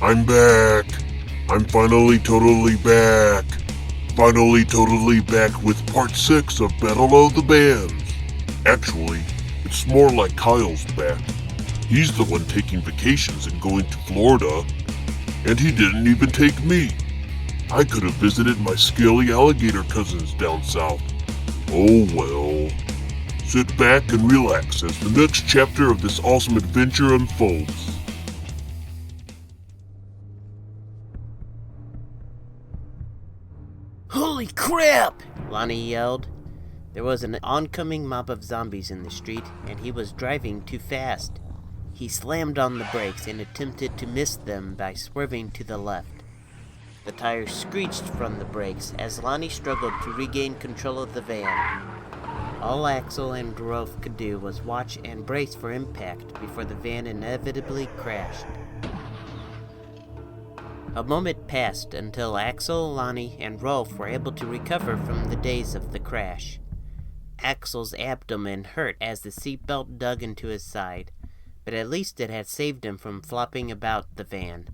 I'm back. I'm finally totally back. Finally totally back with part 6 of Battle of the Bands. Actually, it's more like Kyle's back. He's the one taking vacations and going to Florida. And he didn't even take me. I could have visited my scaly alligator cousins down south. Oh well. Sit back and relax as the next chapter of this awesome adventure unfolds. Holy crap! Lonnie yelled. There was an oncoming mob of zombies in the street, and he was driving too fast. He slammed on the brakes and attempted to miss them by swerving to the left. The tires screeched from the brakes as Lonnie struggled to regain control of the van. All Axel and Ferroth could do was watch and brace for impact before the van inevitably crashed. A moment passed until Axel, Lonnie, and Rolf were able to recover from the daze of the crash. Axel's abdomen hurt as the seatbelt dug into his side, but at least it had saved him from flopping about the van.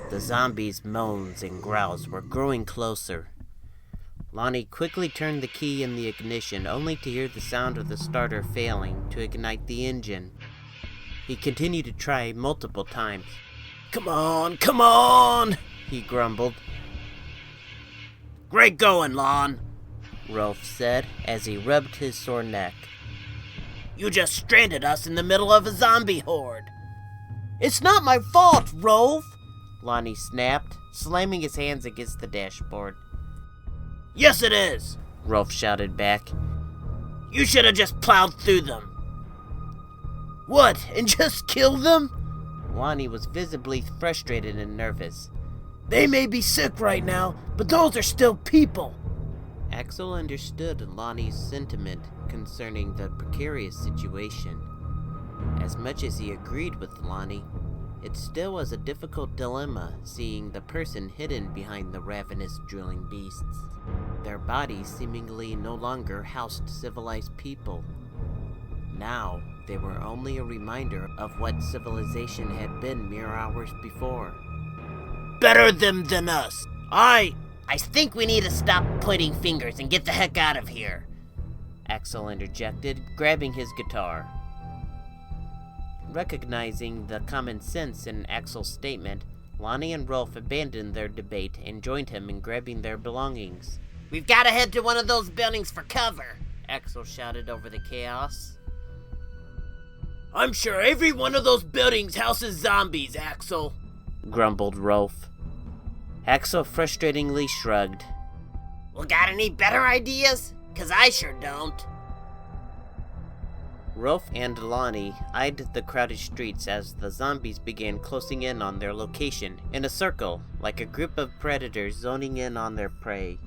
The zombies' moans and growls were growing closer. Lonnie quickly turned the key in the ignition, only to hear the sound of the starter failing to ignite the engine. He continued to try multiple times. Come on, he grumbled. Great going, Lon, Rolf said as he rubbed his sore neck. You just stranded us in the middle of a zombie horde. It's not my fault, Rolf, Lonnie snapped, slamming his hands against the dashboard. Yes it is, Rolf shouted back. You should have just plowed through them. What, and just killed them? Lonnie was visibly frustrated and nervous. They may be sick right now, but those are still people. Axel understood Lonnie's sentiment concerning the precarious situation. As much as he agreed with Lonnie, it still was a difficult dilemma seeing the person hidden behind the ravenous drilling beasts. Their bodies seemingly no longer housed civilized people. Now, they were only a reminder of what civilization had been mere hours before. Better them than us. I think we need to stop pointing fingers and get the heck out of here, Axel interjected, grabbing his guitar. Recognizing the common sense in Axel's statement, Lonnie and Rolf abandoned their debate and joined him in grabbing their belongings. We've got to head to one of those buildings for cover, Axel shouted over the chaos. I'm sure every one of those buildings houses zombies, Axel, grumbled Rolf. Axel frustratingly shrugged. Well, got any better ideas? 'Cause I sure don't. Rolf and Lonnie eyed the crowded streets as the zombies began closing in on their location in a circle, like a group of predators zoning in on their prey.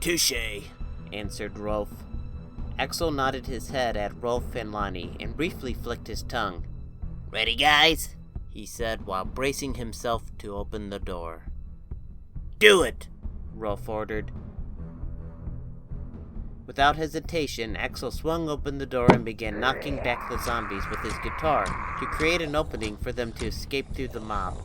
Touché, answered Rolf. Axel nodded his head at Rolf and Lonnie and briefly flicked his tongue. Ready, guys? He said while bracing himself to open the door. Do it, Rolf ordered. Without hesitation, Axel swung open the door and began knocking back the zombies with his guitar to create an opening for them to escape through the mob.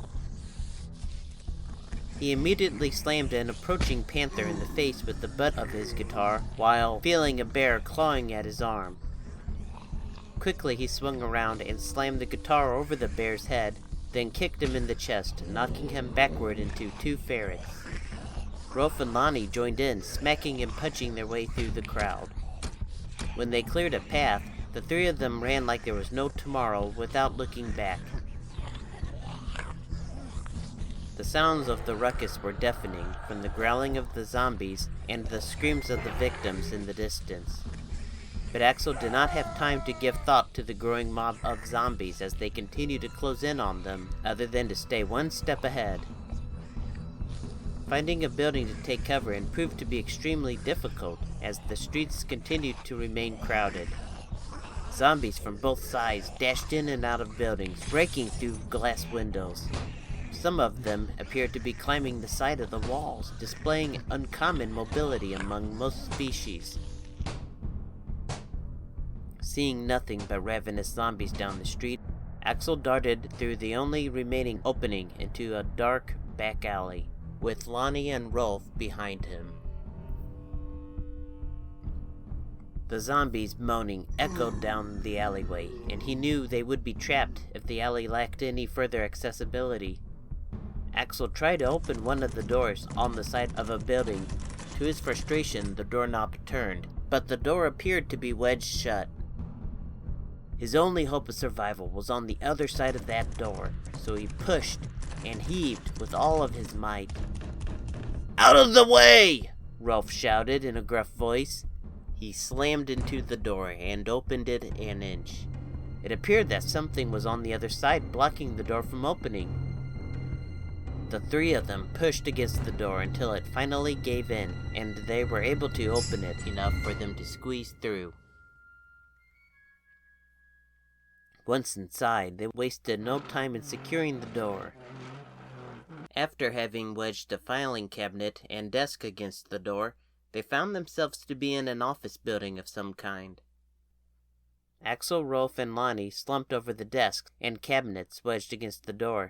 He immediately slammed an approaching panther in the face with the butt of his guitar while feeling a bear clawing at his arm. Quickly he swung around and slammed the guitar over the bear's head, then kicked him in the chest, knocking him backward into two ferrets. Rolf and Lonnie joined in, smacking and punching their way through the crowd. When they cleared a path, the three of them ran like there was no tomorrow without looking back. The sounds of the ruckus were deafening, from the growling of the zombies and the screams of the victims in the distance. But Axel did not have time to give thought to the growing mob of zombies as they continued to close in on them, other than to stay one step ahead. Finding a building to take cover in proved to be extremely difficult, as the streets continued to remain crowded. Zombies from both sides dashed in and out of buildings, breaking through glass windows. Some of them appeared to be climbing the side of the walls, displaying uncommon mobility among most species. Seeing nothing but ravenous zombies down the street, Axel darted through the only remaining opening into a dark back alley, with Lonnie and Rolf behind him. The zombies' moaning echoed down the alleyway, and he knew they would be trapped if the alley lacked any further accessibility. Axel tried to open one of the doors on the side of a building. To his frustration, the doorknob turned, but the door appeared to be wedged shut. His only hope of survival was on the other side of that door, so he pushed and heaved with all of his might. "Out of the way!" Rolf shouted in a gruff voice. He slammed into the door and opened it an inch. It appeared that something was on the other side, blocking the door from opening. The three of them pushed against the door until it finally gave in, and they were able to open it enough for them to squeeze through. Once inside, they wasted no time in securing the door. After having wedged a filing cabinet and desk against the door, they found themselves to be in an office building of some kind. Axel, Rolf, and Lonnie slumped over the desks and cabinets wedged against the door,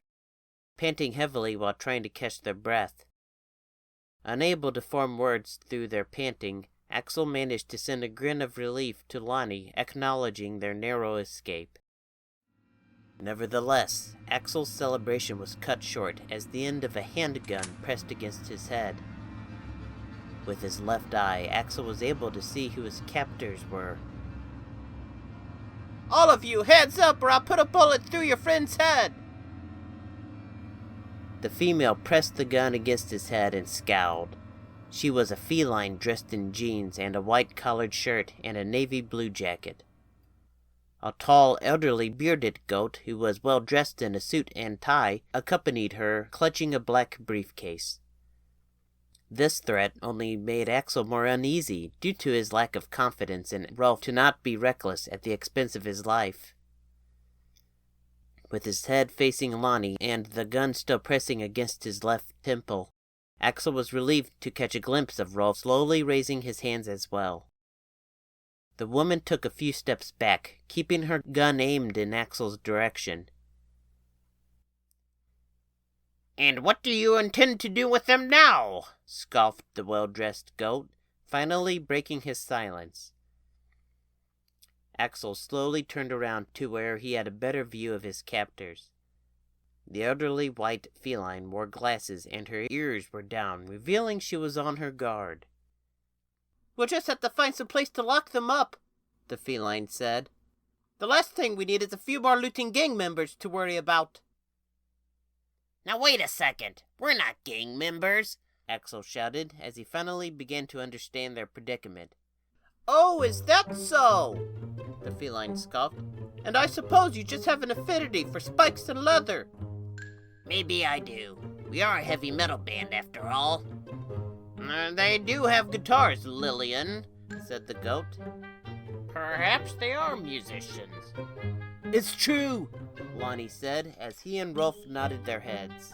panting heavily while trying to catch their breath. Unable to form words through their panting, Axel managed to send a grin of relief to Lonnie, acknowledging their narrow escape. Nevertheless, Axel's celebration was cut short as the end of a handgun pressed against his head. With his left eye, Axel was able to see who his captors were. "All of you, hands up or I'll put a bullet through your friend's head!" The female pressed the gun against his head and scowled. She was a feline dressed in jeans and a white-collared shirt and a navy blue jacket. A tall, elderly, bearded goat who was well dressed in a suit and tie accompanied her, clutching a black briefcase. This threat only made Axel more uneasy due to his lack of confidence in Rolf to not be reckless at the expense of his life. With his head facing Lonnie and the gun still pressing against his left temple, Axel was relieved to catch a glimpse of Rolf slowly raising his hands as well. The woman took a few steps back, keeping her gun aimed in Axel's direction. "And what do you intend to do with them now?" scoffed the well-dressed goat, finally breaking his silence. Axel slowly turned around to where he had a better view of his captors. The elderly white feline wore glasses and her ears were down, revealing she was on her guard. "We'll just have to find some place to lock them up," the feline said. "The last thing we need is a few more looting gang members to worry about." "Now wait a second, we're not gang members," Axel shouted as he finally began to understand their predicament. "Oh, is that so?" the feline scoffed. "And I suppose you just have an affinity for spikes and leather." "Maybe I do. We are a heavy metal band after all." "They do have guitars, Lillian," said the goat. "Perhaps they are musicians." "It's true," Lonnie said as he and Rolf nodded their heads.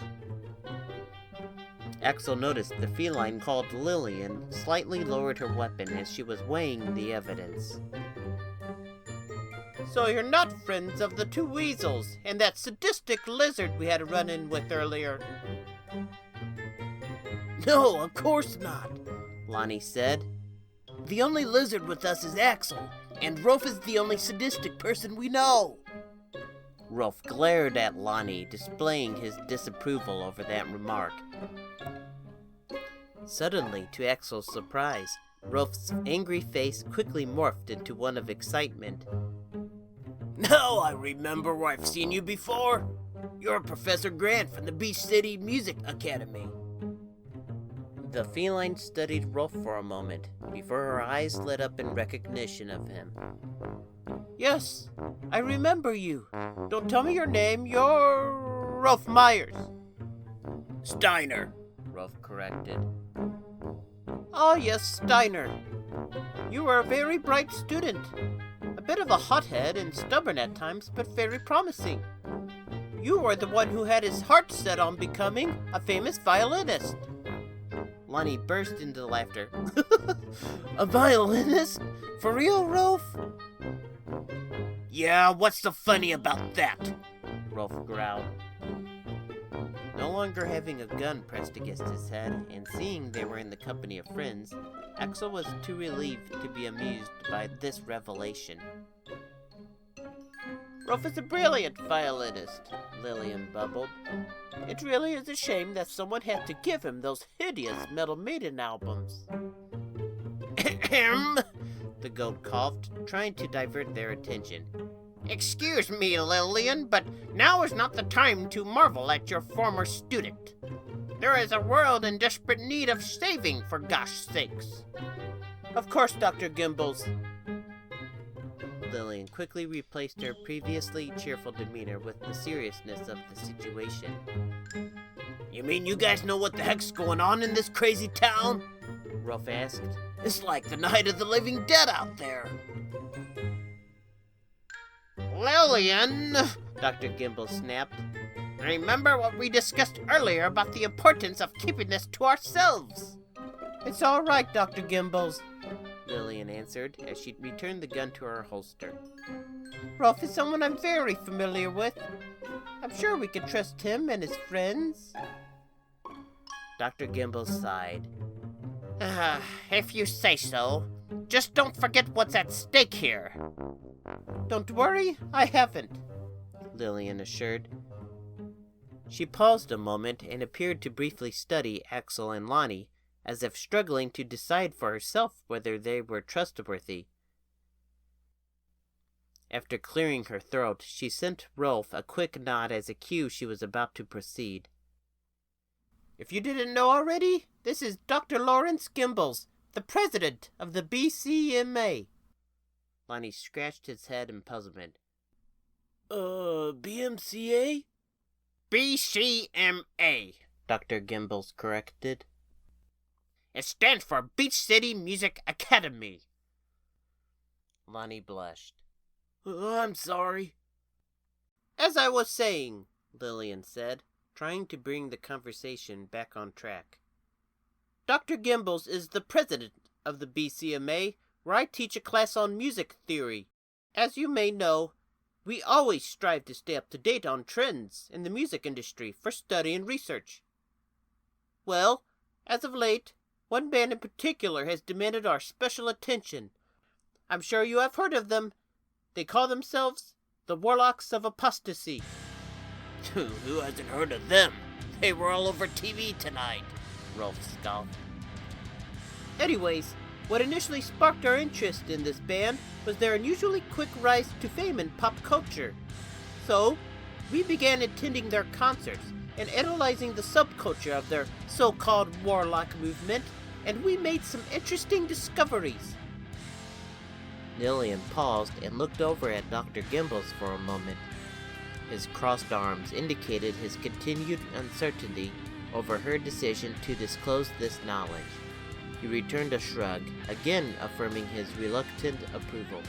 Axel noticed the feline called Lillian slightly lowered her weapon as she was weighing the evidence. "So you're not friends of the two weasels and that sadistic lizard we had a run-in with earlier?" "No, of course not," Lonnie said. "The only lizard with us is Axel, and Rolf is the only sadistic person we know." Rolf glared at Lonnie, displaying his disapproval over that remark. Suddenly, to Axel's surprise, Rolf's angry face quickly morphed into one of excitement. "Now I remember where I've seen you before. You're Professor Grant from the Beach City Music Academy." The feline studied Rolf for a moment, before her eyes lit up in recognition of him. "Yes, I remember you. Don't tell me your name. You're Rolf Myers." "Steiner," Rolf corrected. "Ah, yes, Steiner. You were a very bright student. A bit of a hothead and stubborn at times, but very promising. You were the one who had his heart set on becoming a famous violinist." Lonnie burst into laughter. "A violinist? For real, Rolf?" "Yeah, what's so funny about that?" Rolf growled. No longer having a gun pressed against his head, and seeing they were in the company of friends, Axel was too relieved to be amused by this revelation. Rolf is a brilliant violinist, Lillian bubbled. It really is a shame that someone had to give him those hideous Metal Maiden albums. Ahem, the goat coughed, trying to divert their attention. Excuse me, Lillian, but now is not the time to marvel at your former student. There is a world in desperate need of saving, for gosh sakes. Of course, Dr. Gimbals. Lillian quickly replaced her previously cheerful demeanor with the seriousness of the situation. You mean you guys know what the heck's going on in this crazy town? Rolf asked. It's like the night of the living dead out there. Lillian, Dr. Gimbal snapped. Remember what we discussed earlier about the importance of keeping this to ourselves. It's all right, Dr. Gimbals, Lillian answered as she returned the gun to her holster. Rolf is someone I'm very familiar with. I'm sure we can trust him and his friends. Dr. Gimbal sighed. If you say so. Just don't forget what's at stake here. Don't worry, I haven't, Lillian assured. She paused a moment and appeared to briefly study Axel and Lonnie, as if struggling to decide for herself whether they were trustworthy. After clearing her throat, she sent Rolf a quick nod as a cue she was about to proceed. If you didn't know already, this is Dr. Lawrence Gimbals, the president of the BCMA. Lonnie scratched his head in puzzlement. BMCA? BCMA, Dr. Gimbals corrected. It stands for Beach City Music Academy. Lonnie blushed. I'm sorry. As I was saying, Lillian said, trying to bring the conversation back on track. Dr. Gimbals is the president of the BCMA, where I teach a class on music theory. As you may know, we always strive to stay up to date on trends in the music industry for study and research. Well, as of late, one band in particular has demanded our special attention. I'm sure you have heard of them. They call themselves the Warlocks of Apostasy. Who hasn't heard of them? They were all over TV tonight, Rolf scoffed. Anyways, what initially sparked our interest in this band was their unusually quick rise to fame in pop culture. So, we began attending their concerts and analyzing the subculture of their so-called warlock movement, and we made some interesting discoveries. Lillian paused and looked over at Dr. Gimbals for a moment. His crossed arms indicated his continued uncertainty over her decision to disclose this knowledge. He returned a shrug, again affirming his reluctant approval.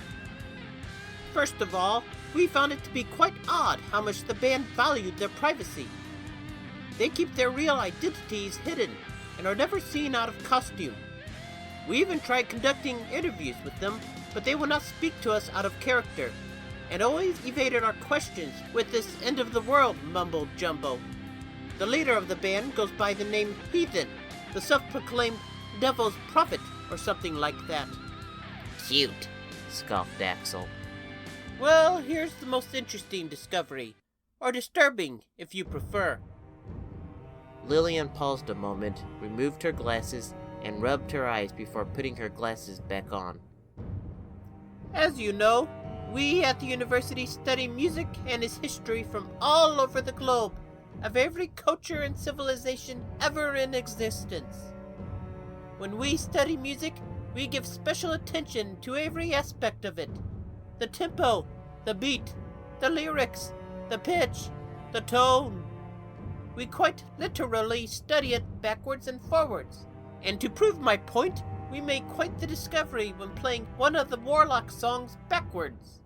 First of all, we found it to be quite odd how much the band valued their privacy. They keep their real identities hidden and are never seen out of costume. We even tried conducting interviews with them, but they would not speak to us out of character, and always evaded our questions with this end-of-the-world mumbo-jumbo. The leader of the band goes by the name Heathen, the self-proclaimed Devil's Prophet, or something like that. Cute, scoffed Axel. Well, here's the most interesting discovery, or disturbing, if you prefer. Lillian paused a moment, removed her glasses, and rubbed her eyes before putting her glasses back on. As you know, we at the university study music and its history from all over the globe, of every culture and civilization ever in existence. When we study music, we give special attention to every aspect of it. The tempo, the beat, the lyrics, the pitch, the tone. We quite literally study it backwards and forwards. And to prove my point, we made quite the discovery when playing one of the Warlock songs backwards.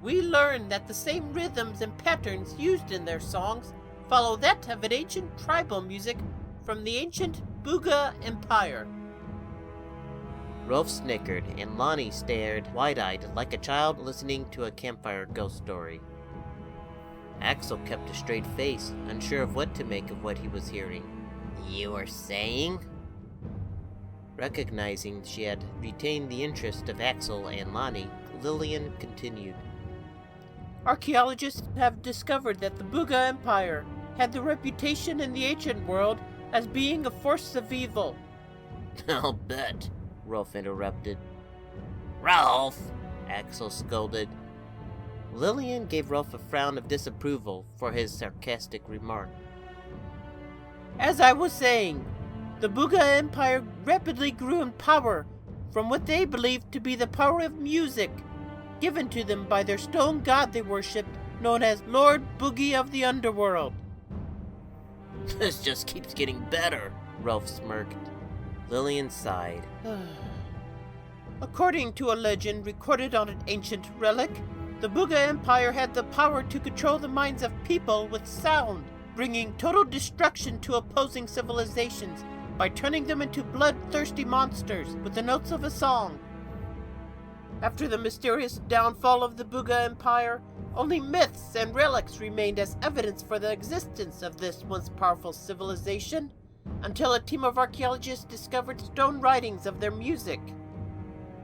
We learned that the same rhythms and patterns used in their songs follow that of an ancient tribal music from the ancient Buga Empire. Rolf snickered, and Lonnie stared wide-eyed like a child listening to a campfire ghost story. Axel kept a straight face, unsure of what to make of what he was hearing. You were saying? Recognizing she had retained the interest of Axel and Lonnie, Lillian continued. Archaeologists have discovered that the Buga Empire had the reputation in the ancient world as being a force of evil. I'll bet, Rolf interrupted. Rolf! Axel scolded. Lillian gave Rolf a frown of disapproval for his sarcastic remark. As I was saying, the Buga Empire rapidly grew in power from what they believed to be the power of music, given to them by their stone god they worshipped, known as Lord Boogie of the Underworld. This just keeps getting better, Rolf smirked. Lillian sighed. According to a legend recorded on an ancient relic, the Buga Empire had the power to control the minds of people with sound, bringing total destruction to opposing civilizations by turning them into bloodthirsty monsters with the notes of a song. After the mysterious downfall of the Buga Empire, only myths and relics remained as evidence for the existence of this once powerful civilization, until a team of archaeologists discovered stone writings of their music.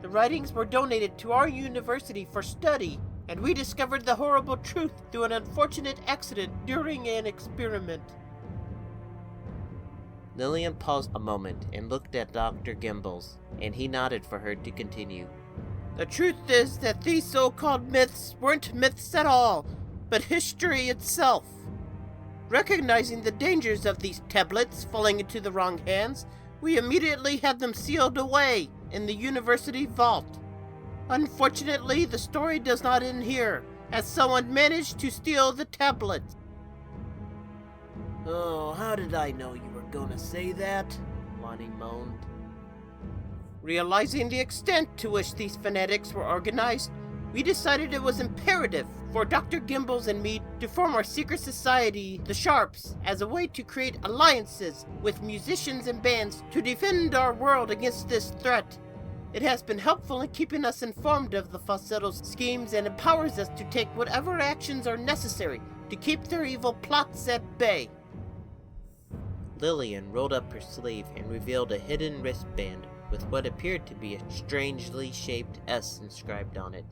The writings were donated to our university for study, and we discovered the horrible truth through an unfortunate accident during an experiment. Lillian paused a moment and looked at Dr. Gimbels, and he nodded for her to continue. The truth is that these so-called myths weren't myths at all, but history itself. Recognizing the dangers of these tablets falling into the wrong hands, we immediately had them sealed away in the university vault. Unfortunately, the story does not end here, as someone managed to steal the tablets. Oh, how did I know you were gonna say that? Lonnie moaned. Realizing the extent to which these fanatics were organized, we decided it was imperative for Dr. Gimbels and me to form our secret society, the Sharps, as a way to create alliances with musicians and bands to defend our world against this threat. It has been helpful in keeping us informed of the Falsetto's schemes and empowers us to take whatever actions are necessary to keep their evil plots at bay. Lillian rolled up her sleeve and revealed a hidden wristband with what appeared to be a strangely shaped S inscribed on it.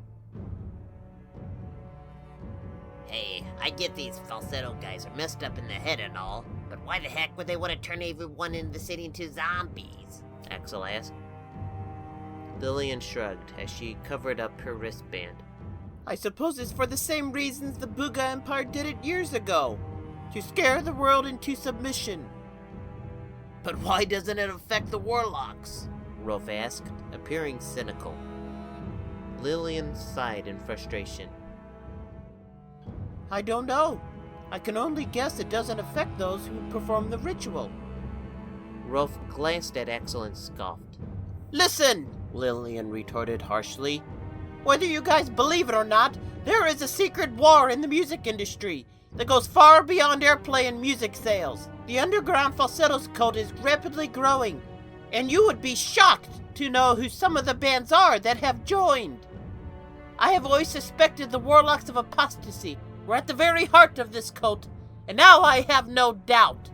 Hey, I get these falsetto guys are messed up in the head and all, but why the heck would they want to turn everyone in the city into zombies? Axel asked. Lillian shrugged as she covered up her wristband. I suppose it's for the same reasons the Buga Empire did it years ago, to scare the world into submission. But why doesn't it affect the warlocks? Rolf asked, appearing cynical. Lillian sighed in frustration. I don't know. I can only guess it doesn't affect those who perform the ritual. Rolf glanced at Axel and scoffed. Listen, Lillian retorted harshly. Whether you guys believe it or not, there is a secret war in the music industry that goes far beyond airplay and music sales. The underground falsettos cult is rapidly growing, and you would be shocked to know who some of the bands are that have joined. I have always suspected the warlocks of apostasy were at the very heart of this cult, and now I have no doubt.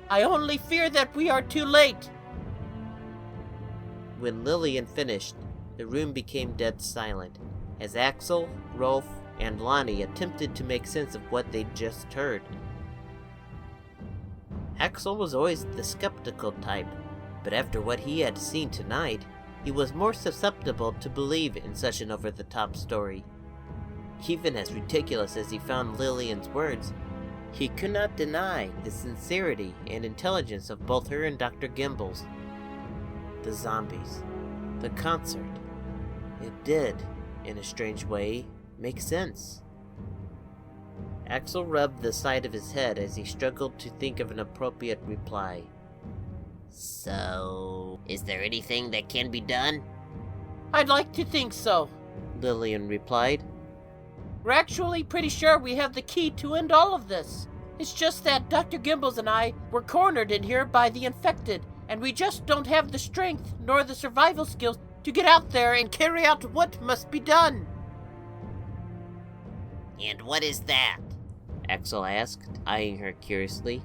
I only fear that we are too late. When Lillian finished, the room became dead silent, as Axel, Rolf, and Lonnie attempted to make sense of what they'd just heard. Axel was always the skeptical type, but after what he had seen tonight, he was more susceptible to believe in such an over-the-top story. Even as ridiculous as he found Lillian's words, he could not deny the sincerity and intelligence of both her and Dr. Gimbels. The zombies, the concert, it did, in a strange way, make sense. Axel rubbed the side of his head as he struggled to think of an appropriate reply. So, is there anything that can be done? I'd like to think so, Lillian replied. We're actually pretty sure we have the key to end all of this. It's just that Dr. Gimbels and I were cornered in here by the infected, and we just don't have the strength nor the survival skills to get out there and carry out what must be done. And what is that? Axel asked, eyeing her curiously.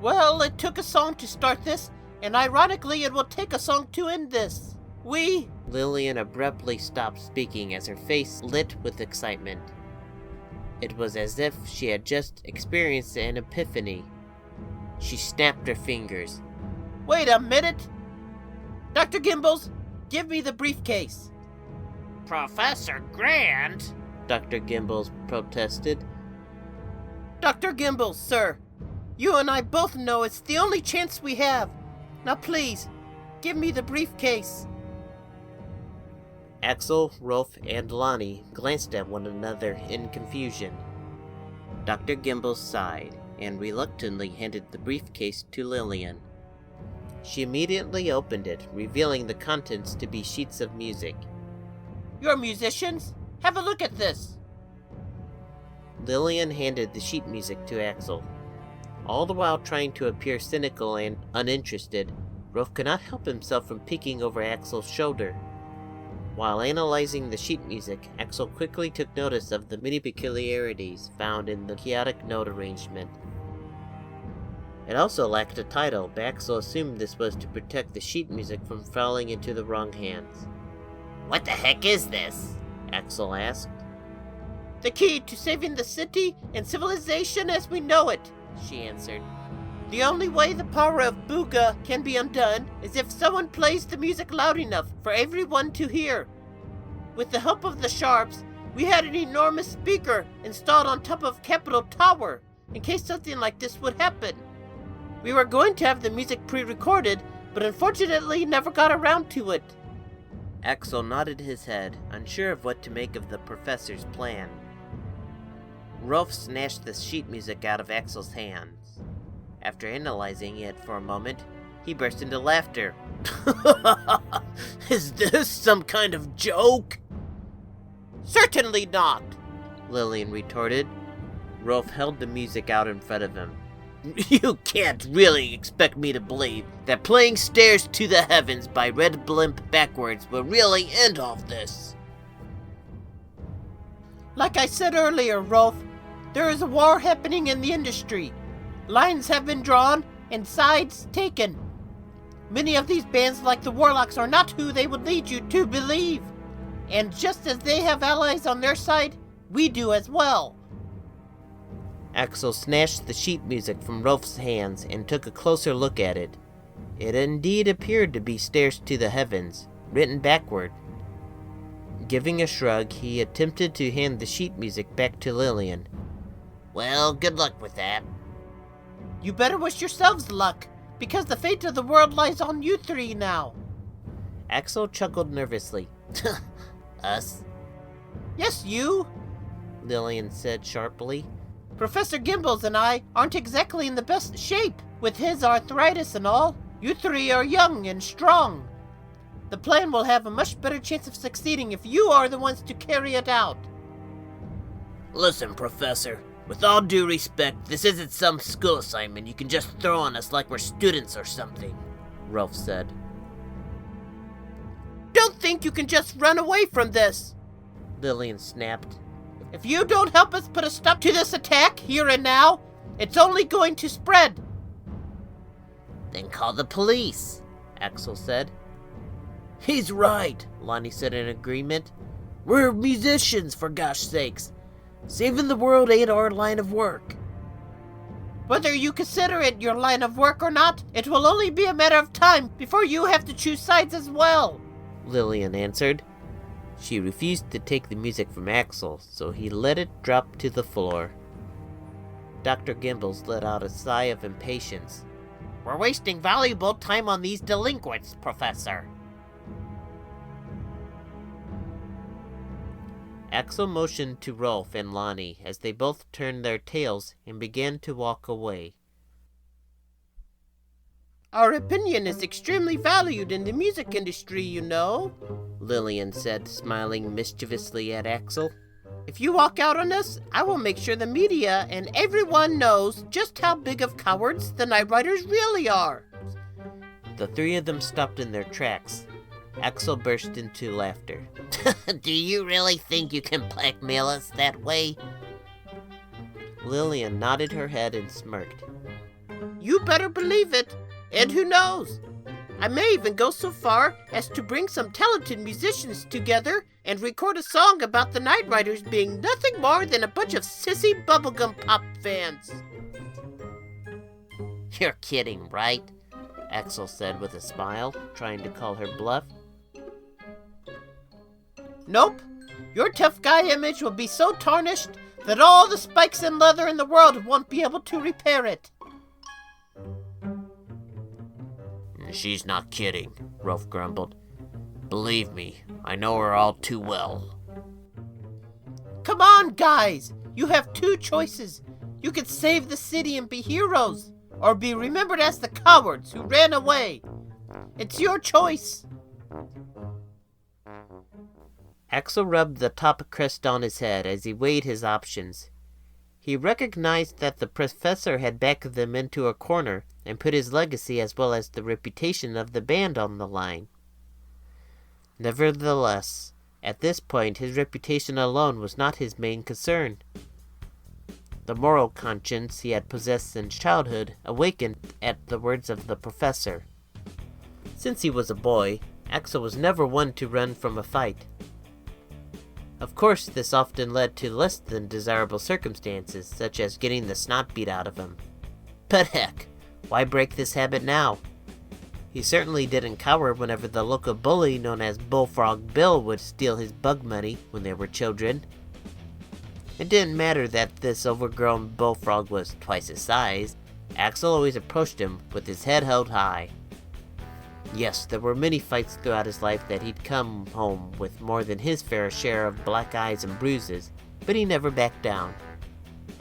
Well, it took a song to start this, and ironically it will take a song to end this. Lillian abruptly stopped speaking as her face lit with excitement. It was as if she had just experienced an epiphany. She snapped her fingers. Wait a minute! Dr. Gimbals, give me the briefcase. Professor Grant? Dr. Gimbals protested. Dr. Gimbals, sir, you and I both know it's the only chance we have. Now please, give me the briefcase. Axel, Rolf, and Lonnie glanced at one another in confusion. Dr. Gimbals sighed and reluctantly handed the briefcase to Lillian. She immediately opened it, revealing the contents to be sheets of music. You're musicians? Have a look at this. Lillian handed the sheet music to Axel. All the while trying to appear cynical and uninterested, Rolf could not help himself from peeking over Axel's shoulder. While analyzing the sheet music, Axel quickly took notice of the many peculiarities found in the chaotic note arrangement. It also lacked a title, but Axel assumed this was to protect the sheet music from falling into the wrong hands. What the heck is this? Axel asked. The key to saving the city and civilization as we know it, she answered. The only way the power of Booga can be undone is if someone plays the music loud enough for everyone to hear. With the help of the Sharps, we had an enormous speaker installed on top of Capitol Tower in case something like this would happen. We were going to have the music pre-recorded, but unfortunately never got around to it. Axel nodded his head, unsure of what to make of the professor's plan. Rolf snatched the sheet music out of Axel's hands. After analyzing it for a moment, he burst into laughter. Is this some kind of joke? Certainly not, Lillian retorted. Rolf held the music out in front of him. You can't really expect me to believe that playing Stairs to the Heavens by Red Blimp backwards will really end all this. Like I said earlier, Rolf, there is a war happening in the industry. Lines have been drawn and sides taken. Many of these bands, like the Warlocks, are not who they would lead you to believe. And just as they have allies on their side, we do as well. Axel snatched the sheet music from Rolf's hands and took a closer look at it. It indeed appeared to be Stairs to the Heavens, written backward. Giving a shrug, he attempted to hand the sheet music back to Lillian. Well, good luck with that. You better wish yourselves luck, because the fate of the world lies on you three now. Axel chuckled nervously. Us? Yes, you, Lillian said sharply. Professor Gimbals and I aren't exactly in the best shape, with his arthritis and all. You three are young and strong. The plan will have a much better chance of succeeding if you are the ones to carry it out. Listen, Professor, with all due respect, this isn't some school assignment you can just throw on us like we're students or something, Rolf said. Don't think you can just run away from this, Lillian snapped. If you don't help us put a stop to this attack here and now, it's only going to spread. Then call the police, Axel said. He's right, Lonnie said in agreement. We're musicians, for gosh sakes. Saving the world ain't our line of work. Whether you consider it your line of work or not, it will only be a matter of time before you have to choose sides as well, Lillian answered. She refused to take the music from Axel, so he let it drop to the floor. Dr. Gimbals let out a sigh of impatience. We're wasting valuable time on these delinquents, Professor. Axel motioned to Rolf and Lonnie as they both turned their tails and began to walk away. Our opinion is extremely valued in the music industry, you know, Lillian said, smiling mischievously at Axel. If you walk out on us, I will make sure the media and everyone knows just how big of cowards the Nightriders really are. The three of them stopped in their tracks. Axel burst into laughter. Do you really think you can blackmail us that way? Lillian nodded her head and smirked. You better believe it. And who knows? I may even go so far as to bring some talented musicians together and record a song about the Nightriders being nothing more than a bunch of sissy bubblegum pop fans. You're kidding, right? Axel said with a smile, trying to call her bluff. Nope. Your tough guy image will be so tarnished that all the spikes and leather in the world won't be able to repair it. She's not kidding, Rolf grumbled. Believe me, I know her all too well. Come on, guys! You have two choices. You could save the city and be heroes, or be remembered as the cowards who ran away. It's your choice. Axel rubbed the top crest on his head as he weighed his options. He recognized that the professor had backed them into a corner and put his legacy as well as the reputation of the band on the line. Nevertheless, at this point his reputation alone was not his main concern. The moral conscience he had possessed since childhood awakened at the words of the professor. Since he was a boy, Axel was never one to run from a fight. Of course, this often led to less than desirable circumstances, such as getting the snot beat out of him. But heck, why break this habit now? He certainly didn't cower whenever the local bully known as Bullfrog Bill would steal his bug money when they were children. It didn't matter that this overgrown bullfrog was twice his size. Axel always approached him with his head held high. Yes, there were many fights throughout his life that he'd come home with more than his fair share of black eyes and bruises, but he never backed down.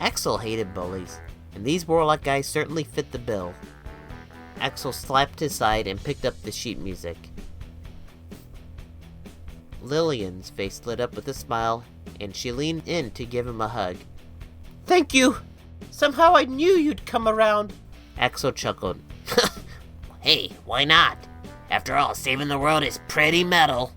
Axel hated bullies, and these warlock guys certainly fit the bill. Axel slapped his side and picked up the sheet music. Lillian's face lit up with a smile, and she leaned in to give him a hug. Thank you. Somehow I knew you'd come around. Axel chuckled. Hey, why not? After all, saving the world is pretty metal.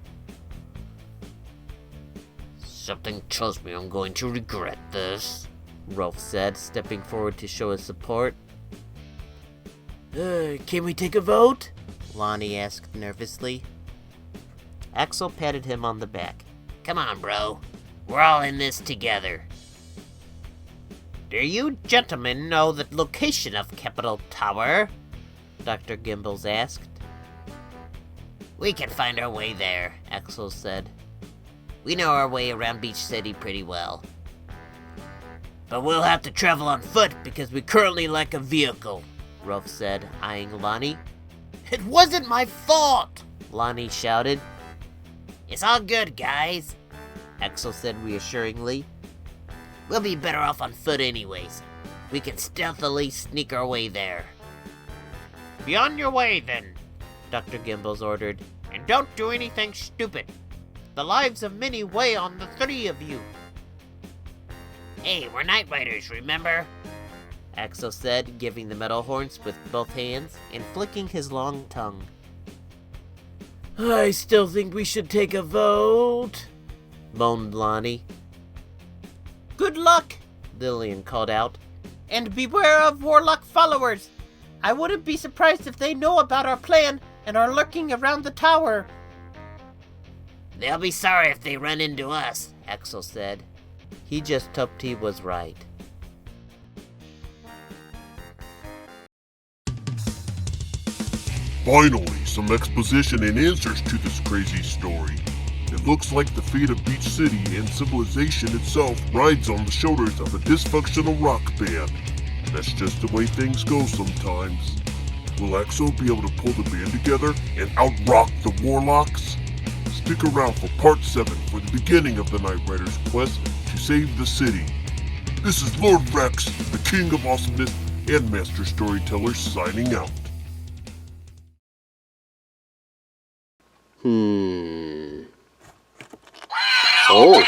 Something tells me I'm going to regret this, Rolf said, stepping forward to show his support. Can we take a vote? Lonnie asked nervously. Axel patted him on the back. Come on, bro. We're all in this together. Do you gentlemen know the location of Capitol Tower? Dr. Gimbals asked. We can find our way there, Axel said. We know our way around Beach City pretty well. But we'll have to travel on foot because we currently lack a vehicle, Rolf said, eyeing Lonnie. It wasn't my fault, Lonnie shouted. It's all good, guys, Axel said reassuringly. We'll be better off on foot anyways. We can stealthily sneak our way there. Be on your way, then, Dr. Gimbals ordered. And don't do anything stupid. The lives of many weigh on the three of you. Hey, we're Nightriders, remember? Axel said, giving the metal horns with both hands and flicking his long tongue. I still think we should take a vote, moaned Lonnie. Good luck, Lillian called out. And beware of warlock followers. I wouldn't be surprised if they know about our plan and are lurking around the tower. They'll be sorry if they run into us, Axel said. He just hoped he was right. Finally, some exposition and answers to this crazy story. It looks like the fate of Beach City and civilization itself rides on the shoulders of a dysfunctional rock band. That's just the way things go sometimes. Will Axel be able to pull the band together and out-rock the Warlocks? Stick around for part 7 for the beginning of the Nightriders' quest to save the city. This is Lord Rex, the King of Awesomeness and Master Storyteller, signing out. Oh.